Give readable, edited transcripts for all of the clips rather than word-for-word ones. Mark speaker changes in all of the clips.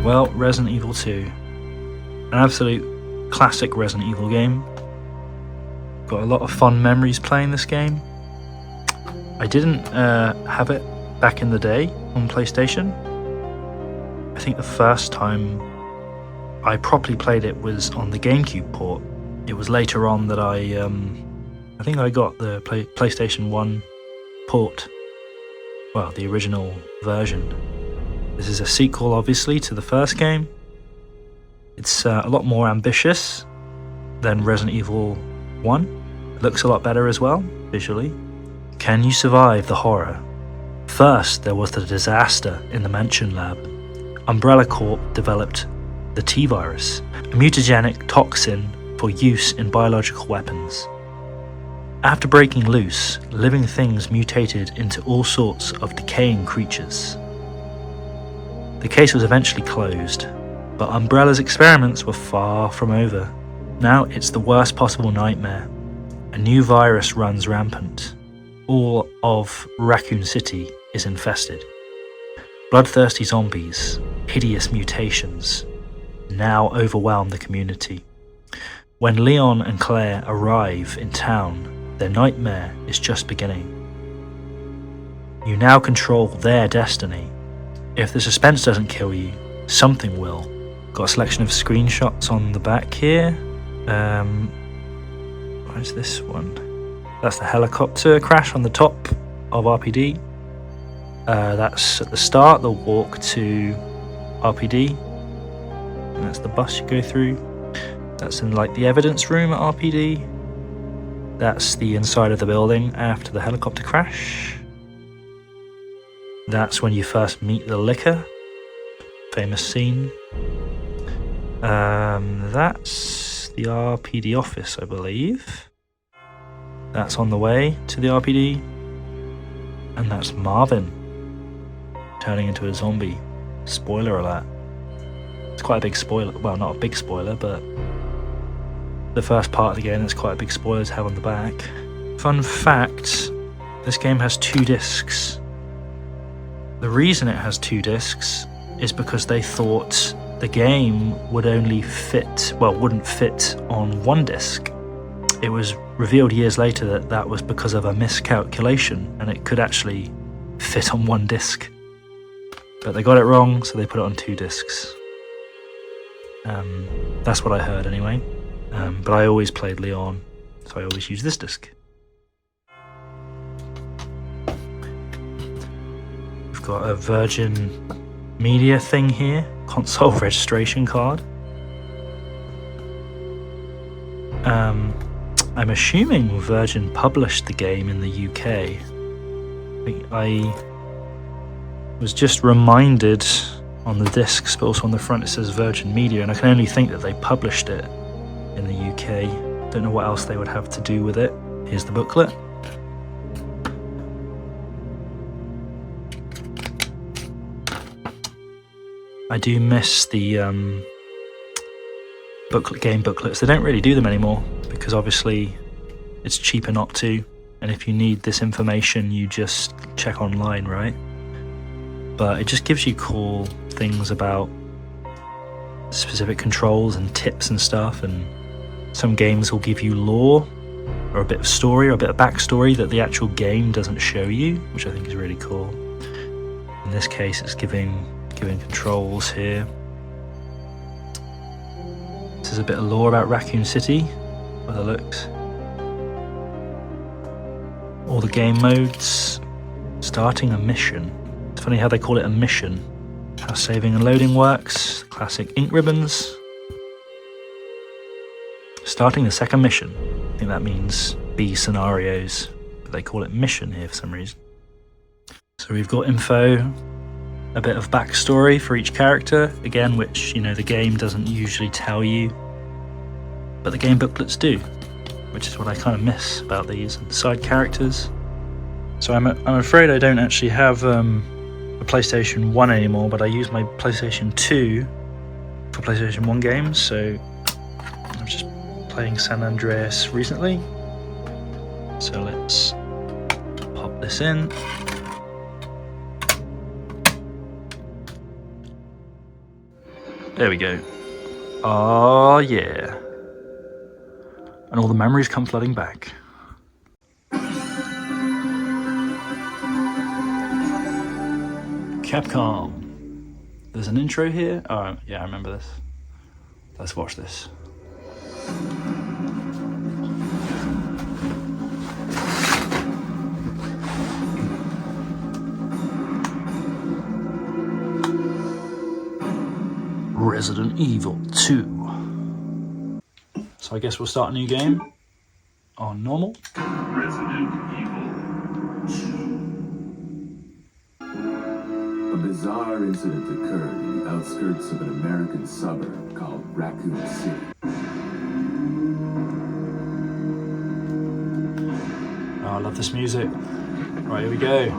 Speaker 1: Well, Resident Evil 2. An absolute classic Resident Evil game. Got a lot of fond memories playing this game. I didn't have it back in the day on PlayStation. I think the first time I properly played it was on the GameCube port. It was later on that I think I got the PlayStation 1 port. Well, the original version. This is a sequel, obviously, to the first game. It's a lot more ambitious than Resident Evil 1. It looks a lot better as well, visually. Can you survive the horror? First, there was the disaster in the Mansion lab. Umbrella Corp developed the T-Virus, a mutagenic toxin for use in biological weapons. After breaking loose, living things mutated into all sorts of decaying creatures. The case was eventually closed, but Umbrella's experiments were far from over. Now it's the worst possible nightmare. A new virus runs rampant. All of Raccoon City is infested. Bloodthirsty zombies, hideous mutations, now overwhelm the community. When Leon and Claire arrive in town, their nightmare is just beginning. You now control their destiny. If the suspense doesn't kill you, something will. Got a selection of screenshots on the back here. Where's this one? That's the helicopter crash on the top of RPD. That's at the start, the walk to RPD. And that's the bus you go through. That's in like the evidence room at RPD. That's the inside of the building after the helicopter crash. That's when you first meet the Licker. Famous scene. That's the RPD office, I believe. That's on the way to the RPD. And that's Marvin turning into a zombie. Spoiler alert. It's quite a big spoiler. Well, not a big spoiler, but the first part of the game, it's quite a big spoiler to have on the back. Fun fact, this game has 2 discs. The reason it has 2 discs is because they thought the game would only fit, well, wouldn't fit on 1 disc. It was revealed years later that that was because of a miscalculation and it could actually fit on 1 disc. But they got it wrong, so they put it on 2 discs. That's what I heard anyway. But I always played Leon, so I always used this disc. We've got a Virgin Media thing here, console registration card. I'm assuming Virgin published the game in the UK. I was just reminded on the discs, but also on the front it says Virgin Media, and I can only think that they published it in the UK. Don't know what else they would have to do with it. Here's the booklet. I do miss the game booklets. They don't really do them anymore because obviously it's cheaper not to, and if you need this information you just check online, right? But it just gives you cool things about specific controls and tips and stuff, and some games will give you lore or a bit of story or a bit of backstory that the actual game doesn't show you, which I think is really cool. In this case it's giving controls here. This is a bit of lore about Raccoon City by the looks. All the game modes. Starting a mission. It's funny how they call it a mission. How saving and loading works. Classic ink ribbons. Starting the second mission. I think that means B scenarios, but they call it mission here for some reason. So we've got info, a bit of backstory for each character, again, which, you know, the game doesn't usually tell you, but the game booklets do, which is what I kind of miss about these, and the side characters. So I'm afraid I don't actually have a PlayStation 1 anymore, but I use my PlayStation 2 for PlayStation 1 games, so I'm just playing San Andreas recently. So let's pop this in. There we go. Oh yeah. And all the memories come flooding back. Capcom. There's an intro here. Oh yeah, I remember this. Let's watch this. Resident Evil 2. So I guess we'll start a new game on normal.
Speaker 2: Resident Evil 2. A bizarre incident occurred in the outskirts of an American suburb called Raccoon City.
Speaker 1: Oh, I love this music. Right, here we go.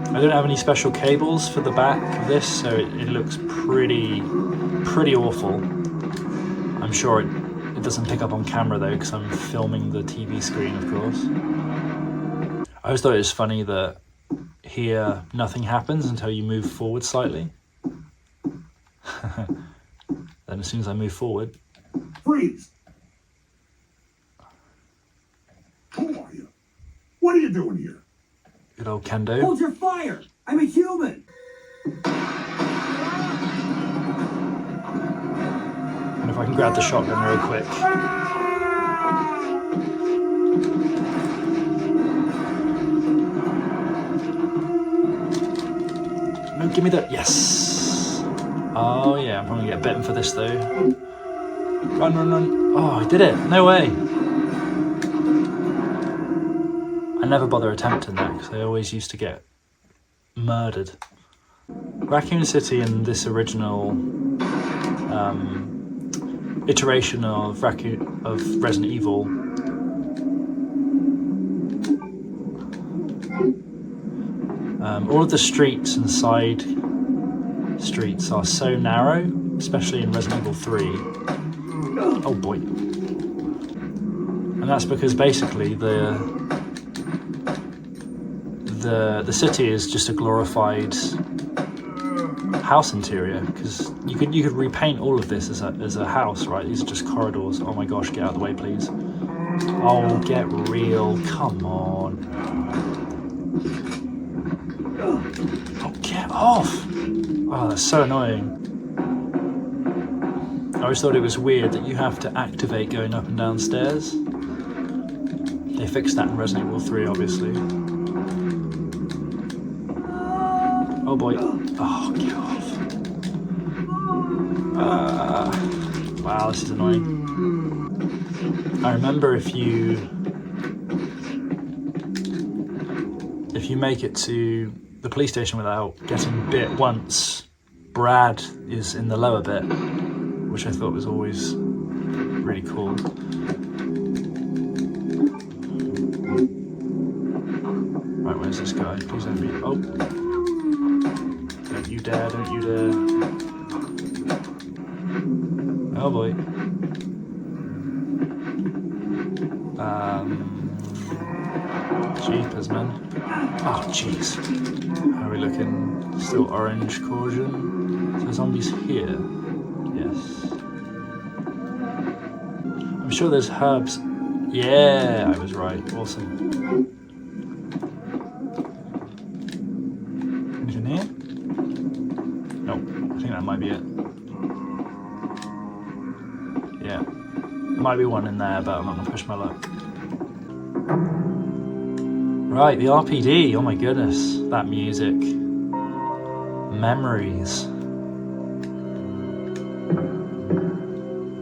Speaker 1: I don't have any special cables for the back of this, so it looks pretty awful. I'm sure it doesn't pick up on camera though, because I'm filming the TV screen, of course. I always thought it was funny that here nothing happens until you move forward slightly. Then as soon as I move forward...
Speaker 3: Freeze! Who are you? What are you doing here?
Speaker 1: Good old Kendo.
Speaker 4: Hold your fire! I'm a human!
Speaker 1: And if I can grab the shotgun real quick. No, give me that. Yes! Oh yeah, I'm probably gonna get bitten for this though. Run, run, run. Oh, I did it! No way! I never bother attempting that because I always used to get murdered. Raccoon City in this original iteration of Resident Evil all of the streets and side streets are so narrow, especially in Resident Evil 3. Oh boy. And that's because basically the city is just a glorified house interior, because you could repaint all of this as a house, right? These are just corridors. Oh my gosh, get out of the way, please. Oh, get real. Come on. Oh, get off. Oh, that's so annoying. I always thought it was weird that you have to activate going up and down stairs. They fixed that in Resident Evil 3, obviously. Oh boy. Oh, get off. Wow, this is annoying. I remember if you make it to the police station without getting bit once, Brad is in the lower bit, which I thought was always really cool. Right, where's this guy? Please don't be... Oh! Don't you dare, don't you dare. Oh boy. Jeepers, man. Oh, jeez. How are we looking? Still orange caution. So zombies here. Yes. I'm sure there's herbs. Yeah, I was right. Awesome. Anything here? Nope. I think that might be it. Yeah. There might be one in there, but I'm not going to push my luck. Right, the RPD. Oh my goodness. That music. Memories.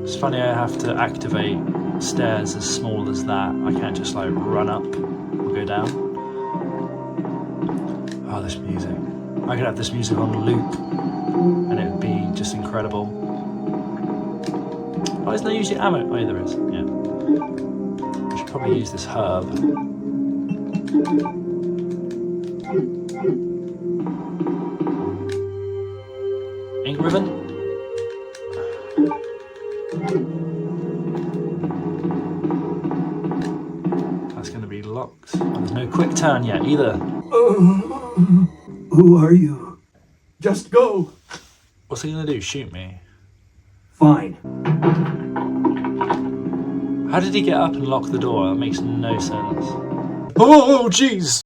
Speaker 1: It's funny I have to activate stairs as small as that. I can't just like run up or go down. Oh, this music. I could have this music on loop and it would be just incredible. Oh, is there usually ammo? Oh, yeah, there is. Yeah. I should probably use this herb. Ink ribbon? That's going to be locked. Oh, there's no quick turn yet either.
Speaker 4: Who are you? Just go.
Speaker 1: What's he gonna do? Shoot me?
Speaker 4: Fine.
Speaker 1: How did he get up and lock the door? That makes no sense. Oh, jeez!